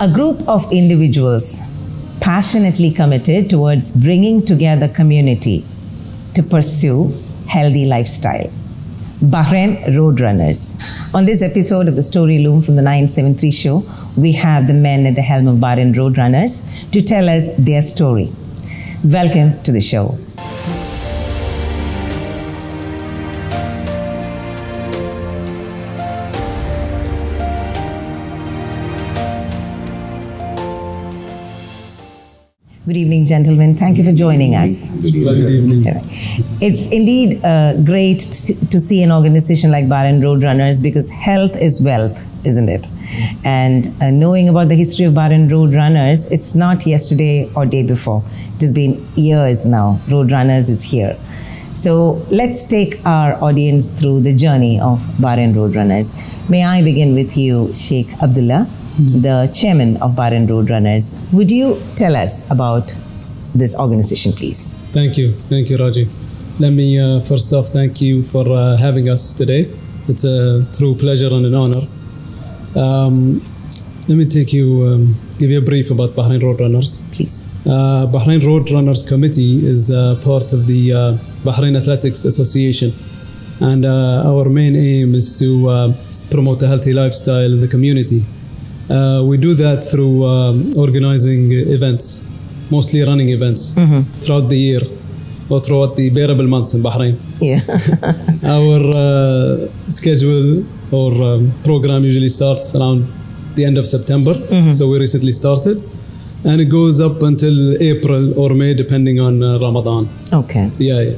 A group of individuals passionately committed towards bringing together community to pursue healthy lifestyle. Bahrain Road Runners. On this episode of the Story Loom from the 973 show, we have the men at the helm of Bahrain Road Runners to tell us their story. Welcome to the show. Good evening, gentlemen. Thank you for joining us. Good evening. It's indeed great to see an organization like Bahrain Road Runners, because health is wealth, isn't it? And knowing about the history of Bahrain Road Runners, it's not yesterday or day before. It has been years now. Road Runners is here. So let's take our audience through the journey of Bahrain Road Runners. May I begin with you, Sheikh Abdullah, the chairman of Bahrain Road Runners. Would you tell us about this organization, please? Thank you, Raji. Let me first off thank you for having us today. It's a true pleasure and an honor. Let me give you a brief about Bahrain Road Runners. Please. Bahrain Road Runners Committee is part of the Bahrain Athletics Association, and our main aim is to promote a healthy lifestyle in the community. We do that through organizing events, mostly running events, throughout the year or throughout the bearable months in Bahrain. Yeah. Our schedule or program usually starts around the end of September, so we recently started, and it goes up until April or May, depending on Ramadan. Okay. Yeah.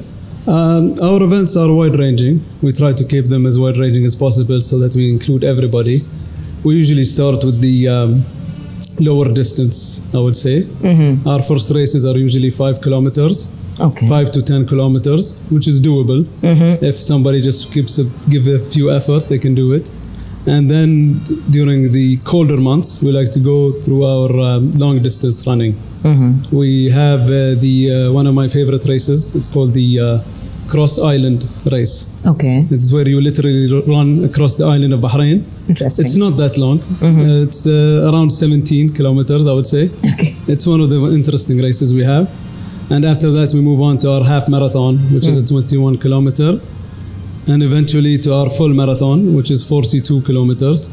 Our events are wide-ranging. We try to keep them as wide-ranging as possible so that we include everybody. We usually start with the lower distance, I would say. Our first races are usually 5 kilometers, 5 to 10 kilometers, which is doable. If somebody just give a few effort, they can do it. And then during the colder months, we like to go through our long distance running. We have one of my favorite races. It's called the Cross Island race. Okay. It's where you literally run across the island of Bahrain. Interesting. It's not that long. It's around 17 kilometers, I would say. Okay. It's one of the interesting races we have. And after that, we move on to our half marathon, which is a 21 kilometer. And eventually to our full marathon, which is 42 kilometers.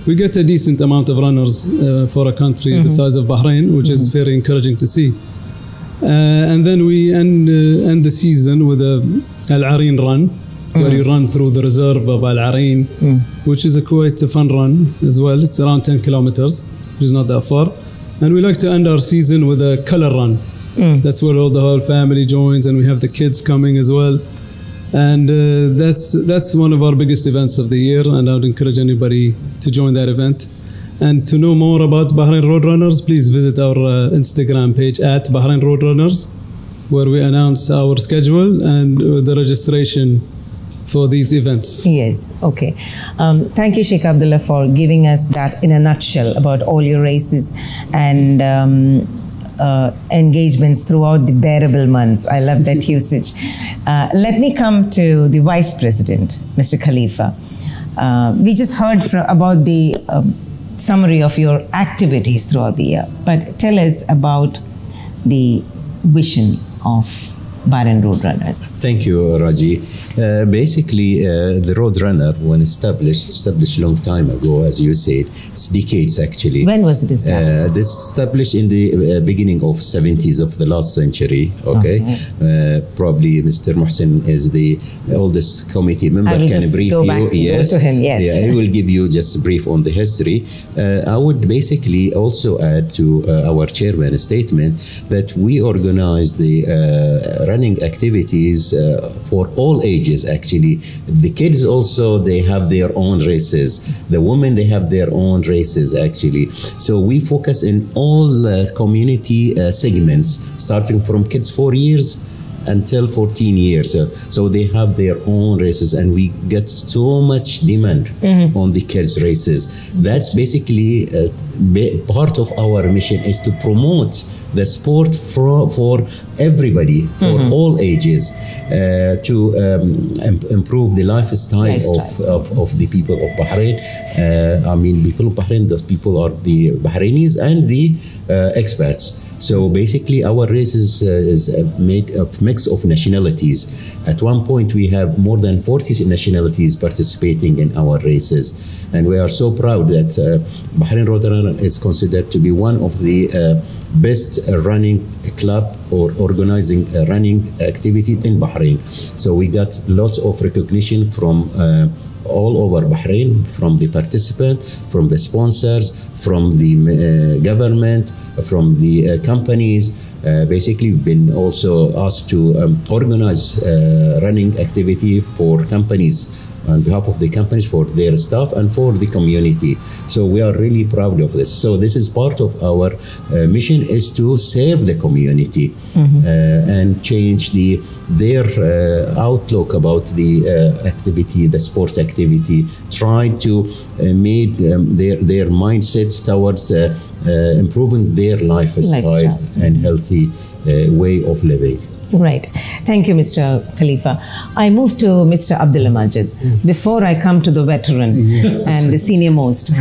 We get a decent amount of runners for a country the size of Bahrain, which is very encouraging to see. And then we end the season with a Al-Areen run, where you run through the reserve of Al-Areen, which is quite a fun run as well. It's around 10 kilometers, which is not that far. And we like to end our season with a color run. That's where the whole family joins, and we have the kids coming as well. And that's one of our biggest events of the year, and I would encourage anybody to join that event. And to know more about Bahrain Road Runners, please visit our Instagram page at Bahrain Road Runners, where we announce our schedule and the registration for these events. Yes, okay. Thank you, Sheikh Abdullah, for giving us that in a nutshell about all your races and engagements throughout the bearable months. I love that usage. Let me come to the Vice President, Mr. Khalifa. We just heard about the summary of your activities throughout the year, but tell us about the vision of Bahrain Road Runners. Thank you, Raji. Basically, the Road Runner, when established a long time ago, as you said, it's decades actually. When was it established? This established in the beginning of 70s of the last century. Okay, probably Mr. Mohsen is the oldest committee member. Can brief you? Yes, go to him. Yes. Yeah, he will give you just a brief on the history. I would basically also add to our chairman's statement that we organize the running activities for all ages actually. The kids also, they have their own races. The women, they have their own races actually. So we focus in all community segments, starting from kids 4 years until 14 years. So they have their own races, and we get so much demand on the kids races. That's basically part of our mission is to promote the sport for everybody, for all ages, to improve the lifestyle. Of the people of Bahrain. I mean, people of Bahrain, those people are the Bahrainis and the expats. So basically, our race is made of mix of nationalities. At one point, we have more than 40 nationalities participating in our races, and we are so proud that Bahrain Road Runners is considered to be one of the best running club or organizing a running activity in Bahrain. So we got lots of recognition from all over Bahrain, from the participants, from the sponsors, from the government, from the companies. Basically, we've been also asked to organize running activity for companies, on behalf of the companies, for their staff and for the community. So we are really proud of this. So this is part of our mission, is to serve the community and change their outlook about the activity, the sport activity, try to make their mindsets towards improving their lifestyle and healthy way of living. Right. Thank you, Mr. Khalifa. I move to Mr. Abdullah Majid. Before I come to the veteran and the senior most,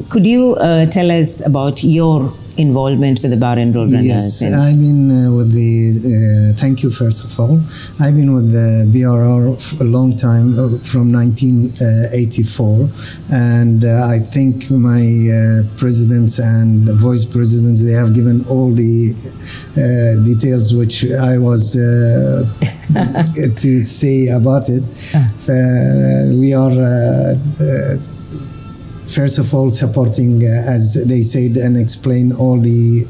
could you tell us about your involvement with the Bahrain Road Runners? Yes, I've been with the, thank you first of all. I've been with the BRR for a long time, from 1984. And I think my presidents and vice presidents, they have given all the details which I was to say about it. We are first of all supporting, as they said, and explain all the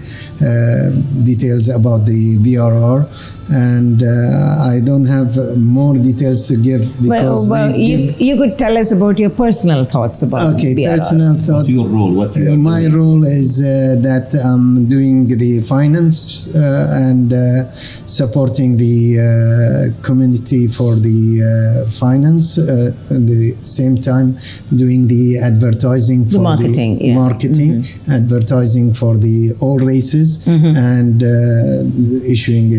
details about the BRR. And I don't have more details to give because you could tell us about your personal thoughts about BRR. Personal thought. What's your role? My role is that I'm doing the finance and supporting the community for the finance. At the same time, doing the advertising for the advertising for the all races, and issuing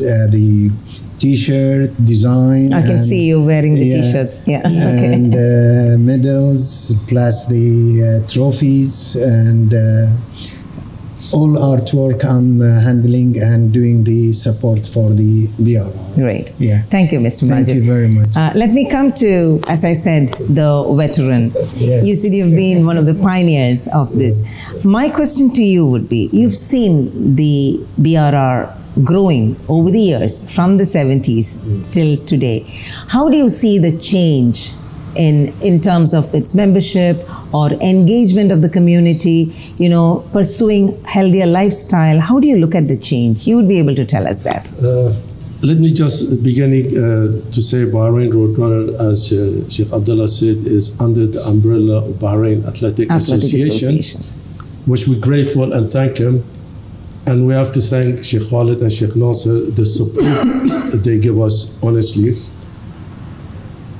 the T-shirt design. I can see you wearing the T-shirts. Yeah. And medals, plus the trophies, and all artwork I'm handling and doing the support for the BRR. Great. Yeah. Thank you, Mr. Majid. Thank you very much. Let me come to, as I said, the veteran. Yes. You said you've been one of the pioneers of this. My question to you would be, you've seen the BRR growing over the years from the 70s till today. How do you see the change in terms of its membership or engagement of the community, you know, pursuing healthier lifestyle? How do you look at the change? You would be able to tell us that. Let me just beginning to say Bahrain Road Runner, as Sheikh Abdullah said, is under the umbrella of Bahrain Athletic Association, which we're grateful and thank him. And we have to thank Sheikh Khalid and Sheikh Nasser, the support they give us, honestly.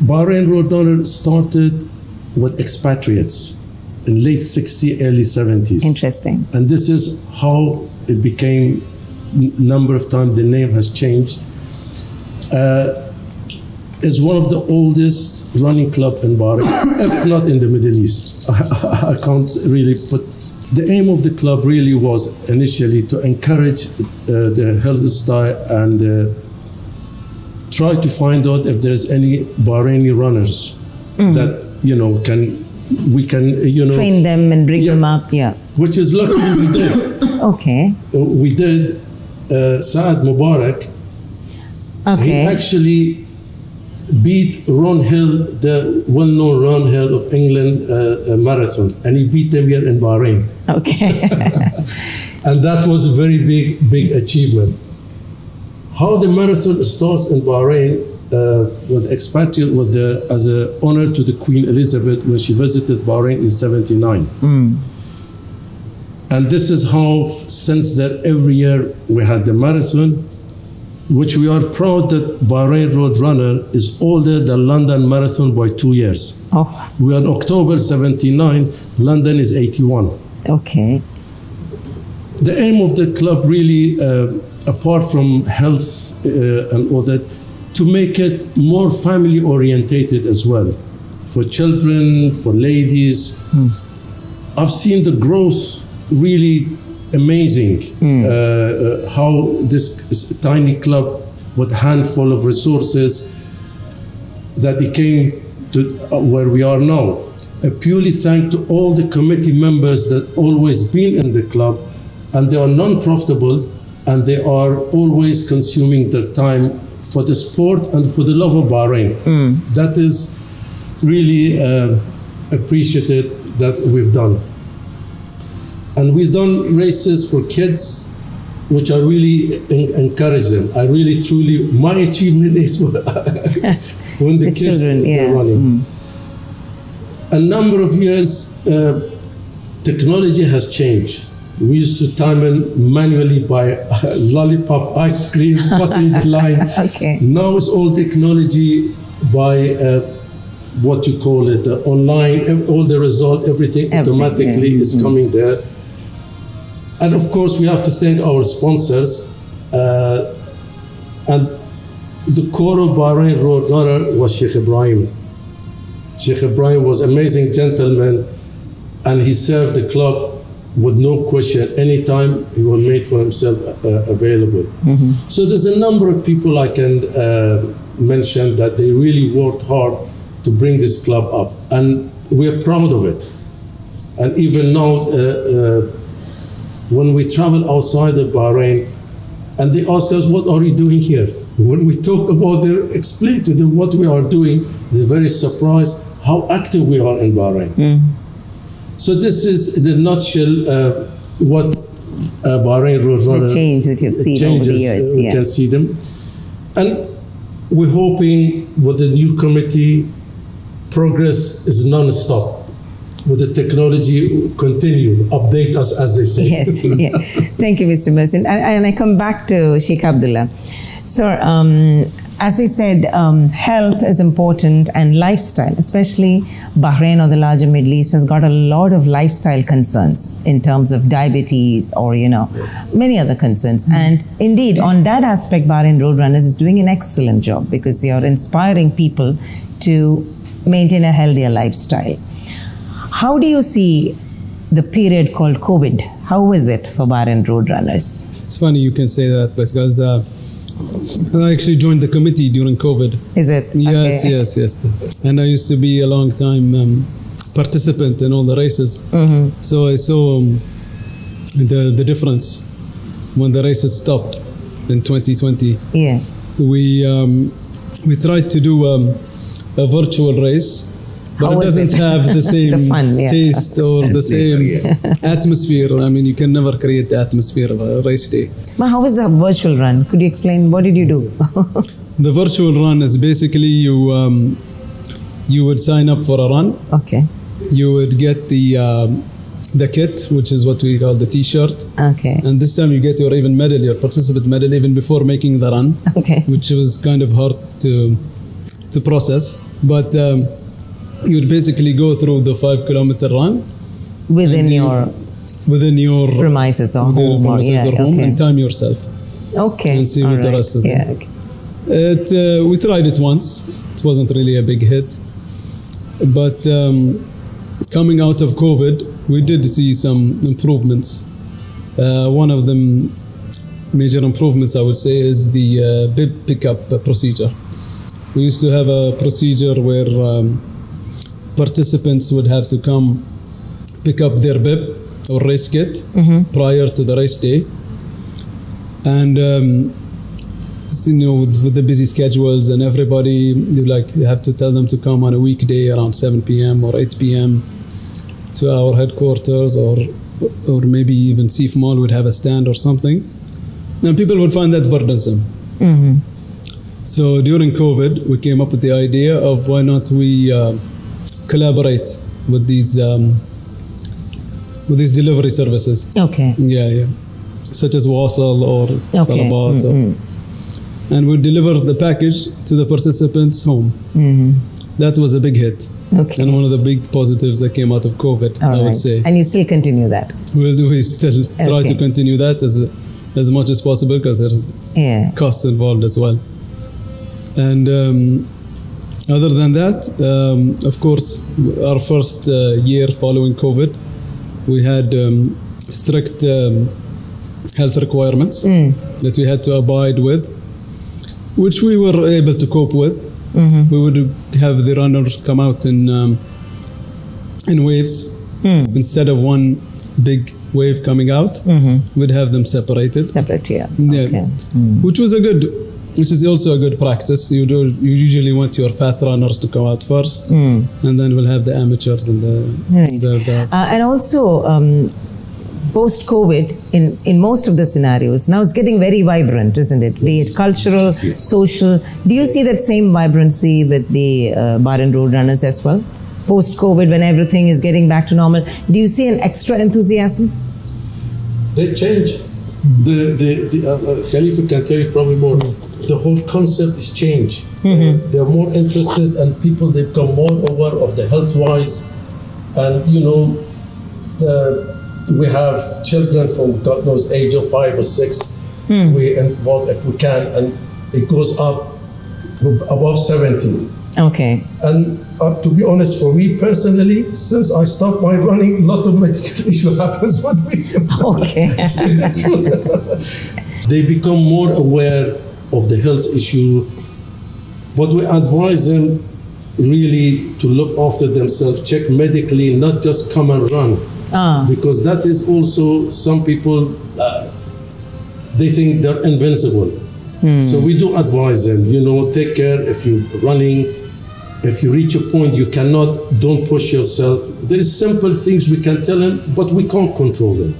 Bahrain Road Runner started with expatriates in late 60s, early 70s. Interesting. And this is how it became, number of times the name has changed. Is one of the oldest running club in Bahrain, if not in the Middle East. I can't really put. The aim of the club really was initially to encourage the health style and try to find out if there's any Bahraini runners that, you know, we can, you know, train them and bring them up, which is luckily we did. Okay. We did. Saad Mubarak, he actually beat Ron Hill, the well-known Ron Hill of England marathon, and he beat them here in Bahrain. Okay. And that was a very big achievement. How the marathon starts in Bahrain with expatriate as an honor to the Queen Elizabeth when she visited Bahrain in '79. And this is how, since that, every year we had the marathon, which we are proud that Bahrain Road Runner is older than London Marathon by 2 years. Oh, We are in October 79, London is 81. okay. The aim of the club really, apart from health and all that, to make it more family orientated as well. For children, for ladies. I've seen the growth really amazing. How this tiny club with a handful of resources that it came to where we are now. A purely thank to all the committee members that always been in the club, and they are non-profitable, and they are always consuming their time for the sport and for the love of Bahrain. That is really appreciated that we've done. And we've done races for kids, which I really encourage them. I really, truly, my achievement is when the kids children, yeah. are running. A number of years, technology has changed. We used to time it manually by lollipop, ice cream, passing the line. Okay. Now it's all technology by what you call it, online, all the result, everything automatically is coming there. And of course, we have to thank our sponsors. And the core of Bahrain Road Runner was Sheikh Ibrahim. Sheikh Ibrahim was an amazing gentleman, and he served the club with no question. Anytime he will make for himself available. So there's a number of people I can mention that they really worked hard to bring this club up, and we're proud of it. And even now, when we travel outside of Bahrain, and they ask us, what are you doing here? When we talk about it, explain to them what we are doing, they're very surprised how active we are in Bahrain. So this is, in a nutshell, what Bahrain Road Runner... The change that you've seen over the years. We can see them. And we're hoping with the new committee, progress is non-stop. With the technology, continue, update us as they say. Yes, yeah. Thank you, Mr. Mersin. And I come back to Sheikh Abdullah. Sir, as I said, health is important, and lifestyle, especially Bahrain or the larger Middle East, has got a lot of lifestyle concerns in terms of diabetes or, many other concerns. And indeed, on that aspect, Bahrain Road Runners is doing an excellent job, because you're inspiring people to maintain a healthier lifestyle. How do you see the period called COVID? How was it for Bahrain Road Runners? It's funny you can say that, because I actually joined the committee during COVID. Is it? Yes, okay. yes. And I used to be a long time participant in all the races. So I saw the difference when the races stopped in 2020. Yeah. We tried to do a virtual race, but it doesn't have the same the fun, taste or the same atmosphere. I mean, you can never create the atmosphere of a race day. But how was the virtual run? Could you explain? What did you do? The virtual run is basically you would sign up for a run. Okay. You would get the kit, which is what we call the T-shirt. Okay. And this time you get your medal, your participant medal, even before making the run. Okay. Which was kind of hard to process, but. You would basically go through the 5-kilometer run within your premises or home, and time yourself. Okay. And see what the rest of them. Yeah. Okay. We tried it once. It wasn't really a big hit, but coming out of COVID, we did see some improvements. One of them major improvements, I would say, is the bib pickup procedure. We used to have a procedure where participants would have to come pick up their bib or race kit prior to the race day. And with the busy schedules and everybody, you have to tell them to come on a weekday around 7 p.m. or 8 p.m. to our headquarters, or maybe even Sif Mall would have a stand or something. And people would find that burdensome. So during COVID, we came up with the idea of why not we collaborate with these delivery services. Okay. Yeah. Such as Wasl or Talabat. and we deliver the package to the participants' home. That was a big hit. Okay. And one of the big positives that came out of COVID, I would say. And you still continue that? We still try to continue that as much as possible, because there's costs involved as well. And other than that, of course, our first year following COVID, we had strict health requirements that we had to abide with, which we were able to cope with. We would have the runners come out in waves. Instead of one big wave coming out, we'd have them separated. Separate, yeah. Okay. Which is also a good practice. You usually want your fast runners to come out first, and then we'll have the amateurs and and also, post-COVID, in most of the scenarios, now it's getting very vibrant, isn't it? Be it cultural, social. Do you see that same vibrancy with the Bahrain Road Runners as well? Post-COVID, when everything is getting back to normal, do you see an extra enthusiasm? They change. Khalifa can tell you probably more. The whole concept is change. They're more interested, and people, they become more aware of the health-wise. And, we have children from God knows age of 5 or 6. We involve if we can, and it goes up above 70. Okay. And to be honest, for me personally, since I stopped my running, a lot of medical issue happens with me. Okay. They become more aware of the health issue, but we advise them really to look after themselves, check medically, not just come and run. Because that is also, some people, they think they're invincible. So we do advise them, take care if you're running. If you reach a point you cannot, don't push yourself. There is simple things we can tell them, but we can't control them.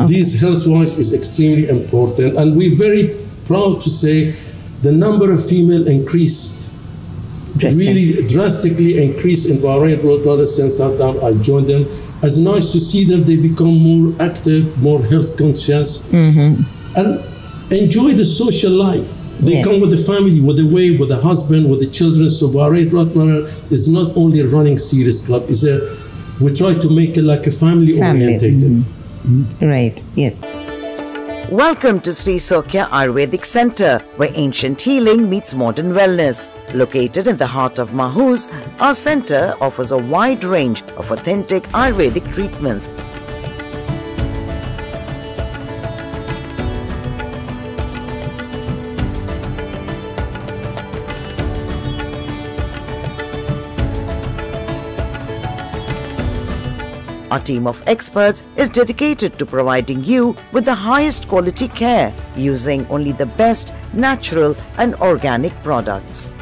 These health-wise is extremely important, and we're very proud to say the number of female increased, really drastically increased in Bahrain Road Runners since that time I joined them. It's nice to see them, they become more active, more health conscious, and enjoy the social life. They come with the family, with the wife, with the husband, with the children. So Bahrain Road Runner is not only a running series club, we try to make it like a family orientated. Right, yes. Welcome to Sri Sokya Ayurvedic Center, where ancient healing meets modern wellness. Located in the heart of Mahuz, our center offers a wide range of authentic Ayurvedic treatments. Our team of experts is dedicated to providing you with the highest quality care using only the best natural and organic products.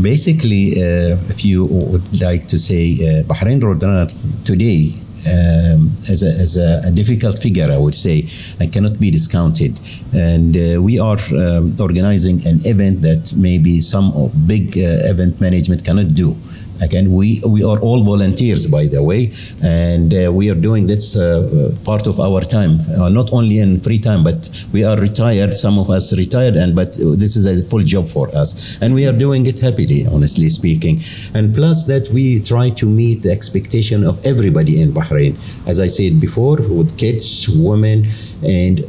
Basically, if you would like to say Bahrain Road Runner today as a difficult figure, I would say, and cannot be discounted. And we are organizing an event that maybe some big event management cannot do. Again, we are all volunteers, by the way, and we are doing this part of our time, not only in free time, but we are retired. Some of us retired, but this is a full job for us, and we are doing it happily, honestly speaking. And plus that, we try to meet the expectation of everybody in Bahrain, as I said before, with kids, women, and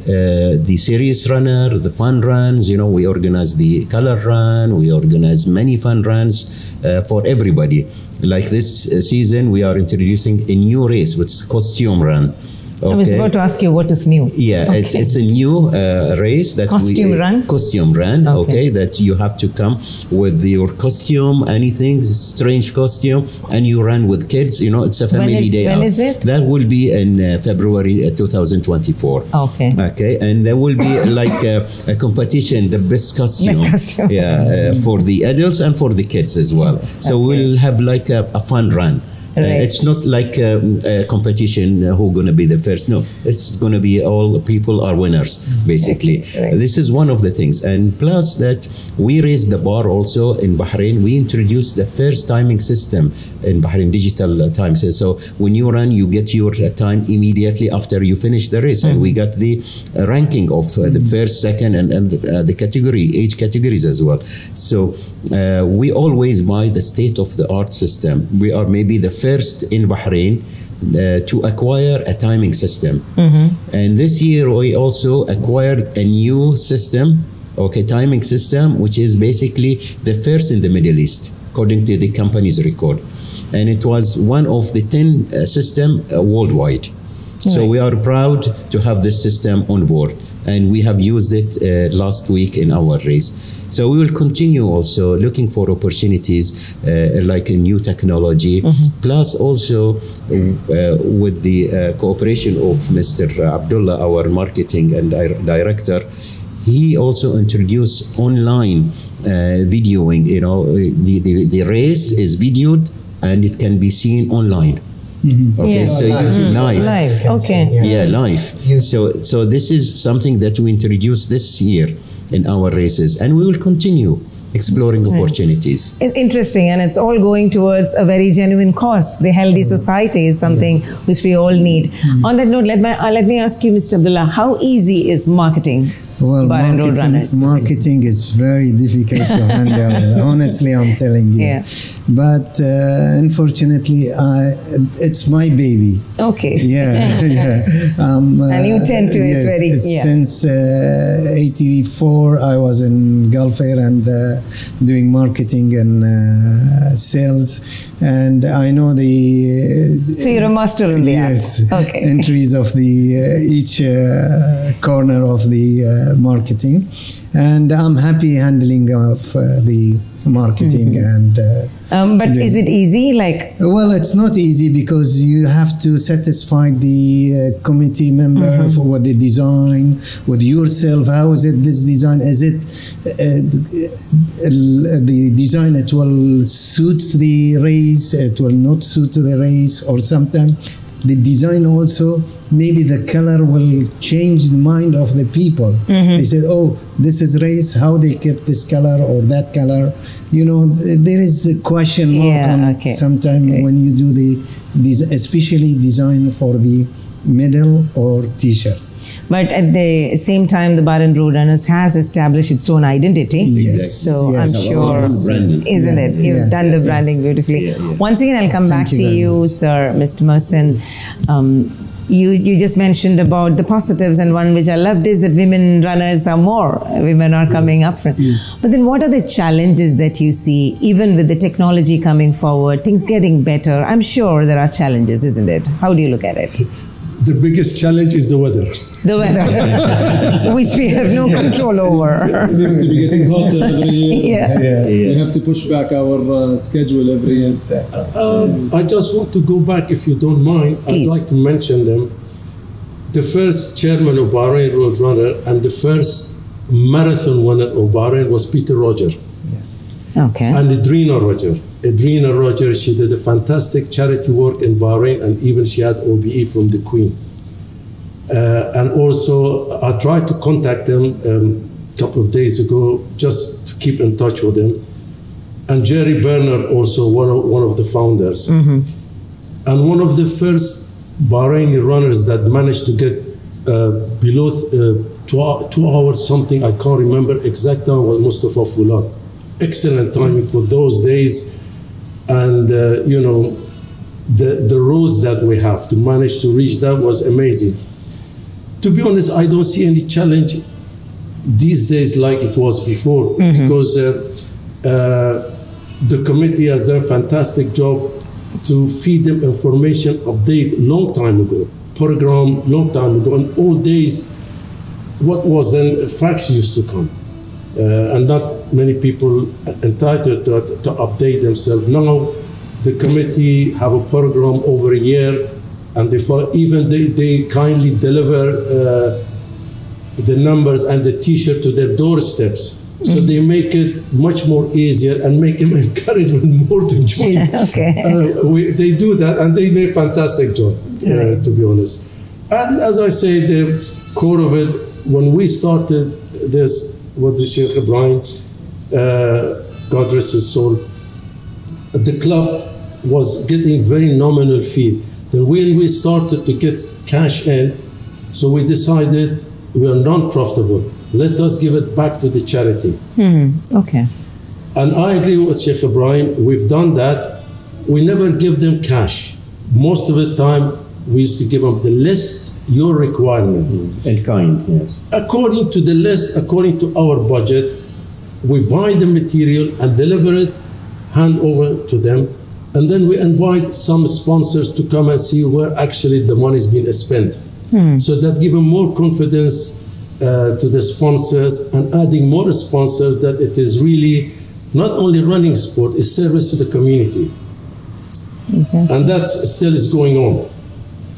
the serious runner, the fun runs. We organize the color run, we organize many fun runs for everybody. Like this season, we are introducing a new race, which is costume run. Okay. I was about to ask you what is new. Yeah, okay. It's a new race that costume run. Okay, that you have to come with your costume, anything strange costume, and you run with kids. It's a family day out. When is it? That will be in February 2024. Okay. Okay, and there will be like a competition, the best costume. For the adults and for the kids as well. So we'll have like a fun run. It's not like a competition who's going to be the first. No, it's going to be all people are winners, basically. Right. This is one of the things. And plus that, we raised the bar also in Bahrain. We introduced the first timing system in Bahrain, digital time system. So when you run, you get your time immediately after you finish the race. And we got the ranking of the first, second, and the category, age categories as well. So we always buy the state-of-the-art system. We are maybe the first in Bahrain to acquire a timing system. And this year we also acquired a new system, timing system, which is basically the first in the Middle East, according to the company's record. And it was one of the 10 systems worldwide. So we are proud to have this system on board, and we have used it last week in our race. So we will continue also looking for opportunities like a new technology, plus also with the cooperation of Mr. Abdullah, our marketing and director. He also introduced online videoing. You know, the race is videoed and it can be seen online. Okay, so live. Okay. Yeah, live. So this is something that we introduced this year in our races, and we will continue exploring opportunities. It's interesting, and it's all going towards a very genuine cause. The healthy society is something which we all need. On that note, let me ask you, Mr. Abdullah, how easy is marketing? Well, Bahrain Road Runners? marketing is very difficult to handle. Honestly, I'm telling you. Yeah. But unfortunately, it's my baby. Okay. Yeah, yeah. And you tend to it very. Since '84, I was in Gulf Air and doing marketing and sales. And I know the... So you're a master in the act. Okay. Entries of the each corner of the marketing. And I'm happy handling of the marketing and... but is it easy? Well, it's not easy because you have to satisfy the committee member for what they design, with yourself. How is it this design? Is it the design, it will suit the race, it will not suit the race, or sometimes the design also, maybe the color will change the mind of the people. They said, oh, this is race, how they kept this color or that color. You know, there is a question mark on sometimes when you do especially design for the medal or t-shirt. But at the same time, the Bahrain Road Runners has established its own identity. Yes. So I'm sure, isn't it? You've done the branding beautifully. Once again, I'll come back to you, sir, Mr. Mohsen. You just mentioned about the positives, and one which I loved is that women runners are more. Women are coming up front. But then what are the challenges that you see, even with the technology coming forward, things getting better? I'm sure there are challenges, isn't it? How do you look at it? The biggest challenge is the weather. The weather, which we have no control over. It seems to be getting hotter every year. Yeah. We have to push back our schedule every year. I just want to go back, if you don't mind. Please. I'd like to mention them. The first chairman of Bahrain Road Runner and the first marathon winner of Bahrain was Peter Roger. Yes. Okay. And Adrina Roger. Adrina Roger, she did a fantastic charity work in Bahrain, and even she had OBE from the Queen. And also, I tried to contact them a couple of days ago just to keep in touch with them. And Jerry Berner, also one of the founders. And one of the first Bahraini runners that managed to get below 2 hours something, I can't remember exact time, was Mustafa Fulat. Excellent timing for those days. And, you know, the roads that we have to manage to reach that was amazing. To be honest, I don't see any challenge these days like it was before, because the committee has done a fantastic job to feed them information update long time ago, program long time ago. In old days, what was then facts used to come, and not many people entitled to update themselves. Now, the committee have a program over a year, and they kindly deliver the numbers and the T-shirt to their doorsteps So they make it much more easier and make them encouragement more to join. Okay. They do that and they make fantastic job, to be honest. And as I say, the core of it, when we started this with the Sheikh Ibrahim, God rest his soul, the club was getting very nominal fee. Then when we started to get cash in, so we decided we are non-profitable. Let us give it back to the charity. Okay. And I agree with Sheikh Ibrahim. We've done that. We never give them cash. Most of the time, we used to give them the list, your requirement. In kind, yes. According to the list, according to our budget, we buy the material and deliver it, hand over to them. And then we invite some sponsors to come and see where actually the money is being spent. So that gives them more confidence to the sponsors and adding more sponsors that it is really not only running sport, it's service to the community. Exactly. And that still is going on.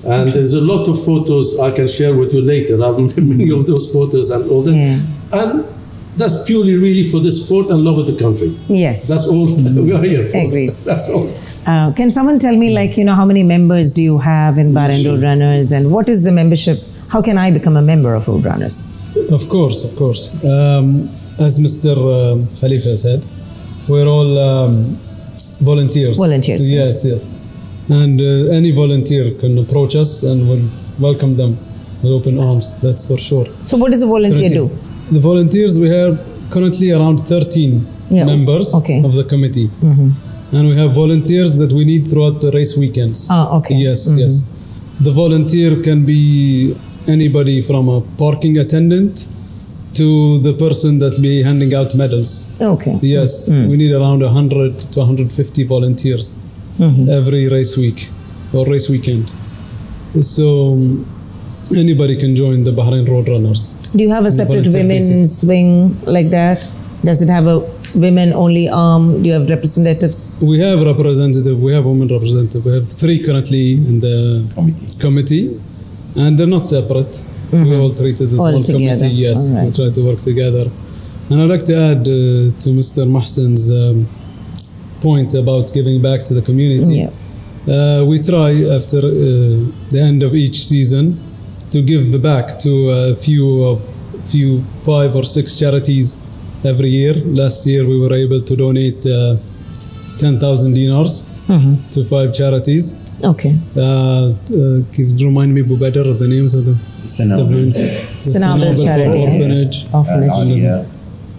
And there's a lot of photos I can share with you later. I have many of those photos and all that. And that's purely really for the sport and love of the country. Yes. That's all we are here for. Agreed. That's all. Can someone tell me, like, how many members do you have in Bahrain Road Runners, and what is the membership? How can I become a member of Road Runners? Of course, of course. As Mr. Khalifa said, we're all volunteers. Volunteers. Yes, yes. And any volunteer can approach us and we'll welcome them with open arms, that's for sure. So what does a volunteer do? The volunteers, we have currently around 13 members of the committee. And we have volunteers that we need throughout the race weekends. Oh, okay. Yes, yes. The volunteer can be anybody from a parking attendant to the person that be handing out medals. Okay. Yes, we need around 100 to 150 volunteers every race week or race weekend. So anybody can join the Bahrain Road Runners. Do you have a separate women's wing like that? Does it have a women only arm? Do you have representatives? We have representative. We have women representative. We have 3 currently in the committee, and they're not separate. We're all treated as one committee. Yes, we try to work together. And I'd like to add to Mr. Mohsen's point about giving back to the community. We try after the end of each season to give back to a few 5 or 6 charities every year. Last year we were able to donate 10,000 dinars to 5 charities. Okay. Can you remind me, Abu Badr, of the names of the Sanabel Charity Orphanage.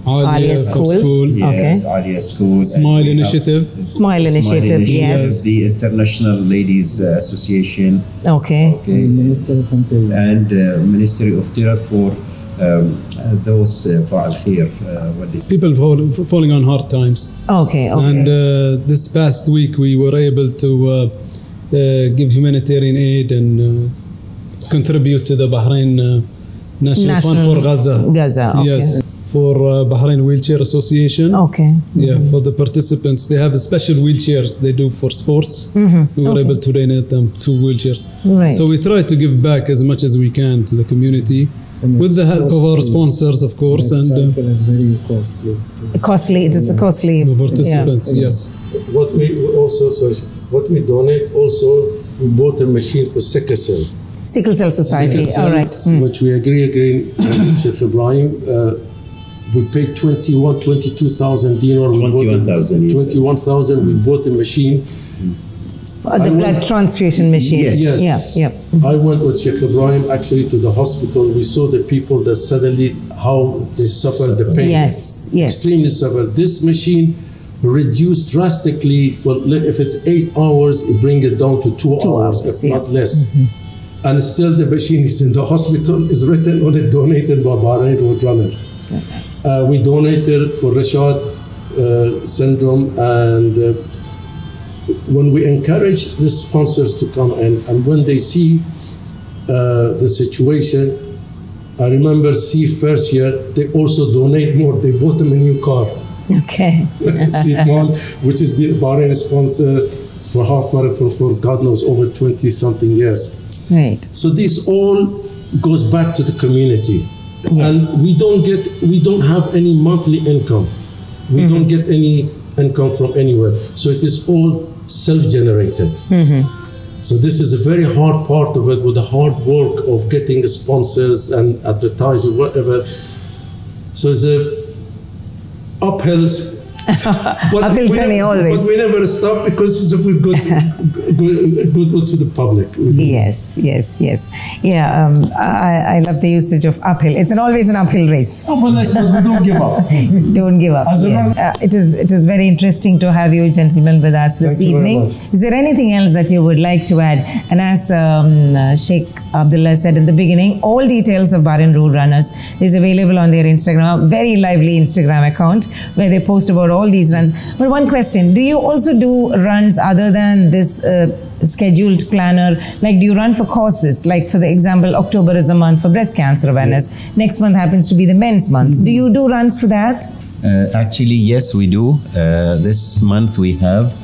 Alia School. Yes, Alia School. Smile Initiative. Smile Initiative, yes. The International Ladies Association. Okay. And Ministry of Terror for those people falling on hard times. Okay. And this past week we were able to give humanitarian aid and contribute to the Bahrain National Fund for Gaza. Okay. Yes, for Bahrain Wheelchair Association. Okay. Yeah, for the participants. They have special wheelchairs they do for sports. We were able to donate them 2 wheelchairs. Right. So we try to give back as much as we can to the community. With the help of our sponsors, of course, and very costly. Costly. It is a costly. The participants, yes. What we also, what we donate also, we bought a machine for sickle cell. Sickle Cell Society. All right. Which we agree with Sheikh Ibrahim. We paid 22,000 dinar. 21,000. 21,000. We bought a machine. The blood transfusion machine. Yes. Yeah. I went with Sheikh Ibrahim actually to the hospital. We saw the people that suddenly how they suffer the pain. Yes. Extremely suffer. This machine reduced drastically. For if it's 8 hours, it bring it down to 2 hours, if not less. And still the machine is in the hospital. Is written on it, donated by Bahrain Road Runner. We donated for Rashad syndrome, and when we encourage the sponsors to come in, and when they see the situation, I remember first year, they also donate more. They bought them a new car. Okay. Which is Bahrain sponsor for half marathon for God knows over 20 something years. Right. So this all goes back to the community. And we don't have any monthly income. We don't get any income from anywhere. So it is all self-generated. So this is a very hard part of it, with the hard work of getting sponsors and advertising, whatever. So it's a uphill. Uphill journey always. But we never stop, because it's a good to the public. Yes. Yeah, I love the usage of uphill. It's always an uphill race. Oh, but we don't give up. Don't give up. Yes. It is very interesting to have you gentlemen with us this evening. Is there anything else that you would like to add? And as Sheikh Abdullah said in the beginning, all details of Bahrain Road Runners is available on their Instagram, very lively Instagram account, where they post about all these runs. But one question, do you also do runs other than this scheduled planner? Like, do you run for causes? Like, for the example, October is a month for breast cancer awareness. Next month happens to be the men's month. Do you do runs for that? Actually, yes, we do. This month we have,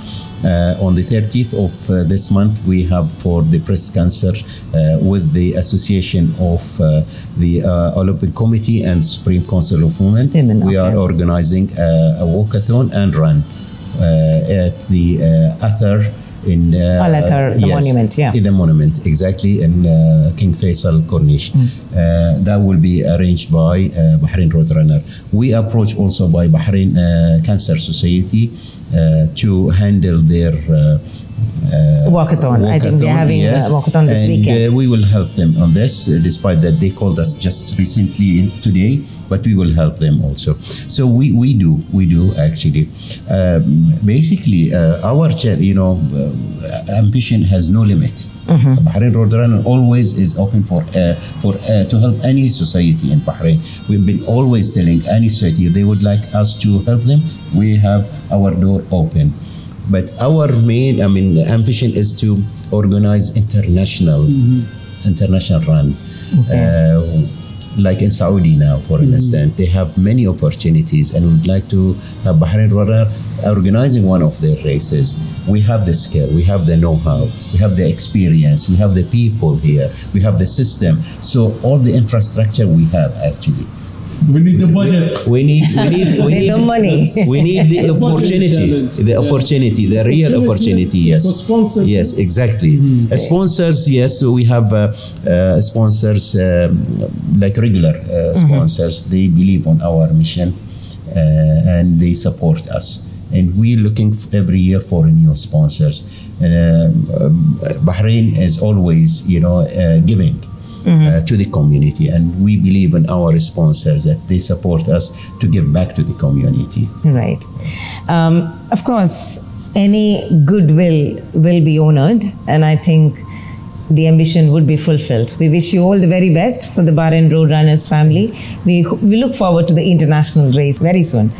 on the 30th of this month, we have for the breast cancer with the association of the Olympic Committee and Supreme Council of Women. We are organizing a walkathon and run at the Athar in the monument, in the monument, exactly, in King Faisal Corniche. That will be arranged by Bahrain Road Runner. We approach also by Bahrain Cancer Society to handle their walkathon. I think they're having a walkathon this weekend. We will help them on this, despite that they called us just recently today, but we will help them also. So we do actually. Basically, our ambition has no limit. Bahrain Road Runner always is open for to help any society in Bahrain. We've been always telling any society they would like us to help them. We have our door open. But our main, ambition is to organize international run. Like in Saudi now, for instance, they have many opportunities, and we'd like to have Bahrain Runner organizing one of their races. We have the skill, we have the know-how, we have the experience, we have the people here, we have the system. So all the infrastructure we have actually. We need the budget. We need the money. We need the opportunity, the real opportunity. Yes. Sponsors. Yes, exactly. Sponsors. Yes, so we have sponsors like regular sponsors. They believe on our mission and they support us. And we're looking every year for new sponsors. Bahrain is always, giving. To the community, and we believe in our sponsors that they support us to give back to the community. Right. Of course, any goodwill will be honored, and I think the ambition would be fulfilled. We wish you all the very best for the Bahrain Road Runners family. We look forward to the international race very soon.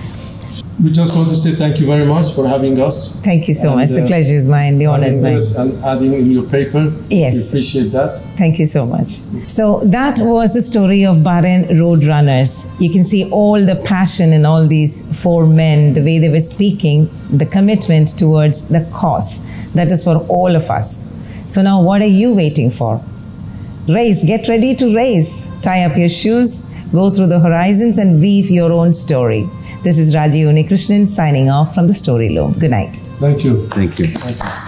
We just want to say thank you very much for having us. Thank you so much. The pleasure is mine. The honor is mine. And adding in your paper. Yes. We appreciate that. Thank you so much. So that was the story of Bahrain Road Runners. You can see all the passion in all these four men, the way they were speaking, the commitment towards the cause. That is for all of us. So now what are you waiting for? Race. Get ready to race. Tie up your shoes, go through the horizons and weave your own story. This is Raji Unikrishnan signing off from the Story Loom. Good night. Thank you. Thank you. Thank you.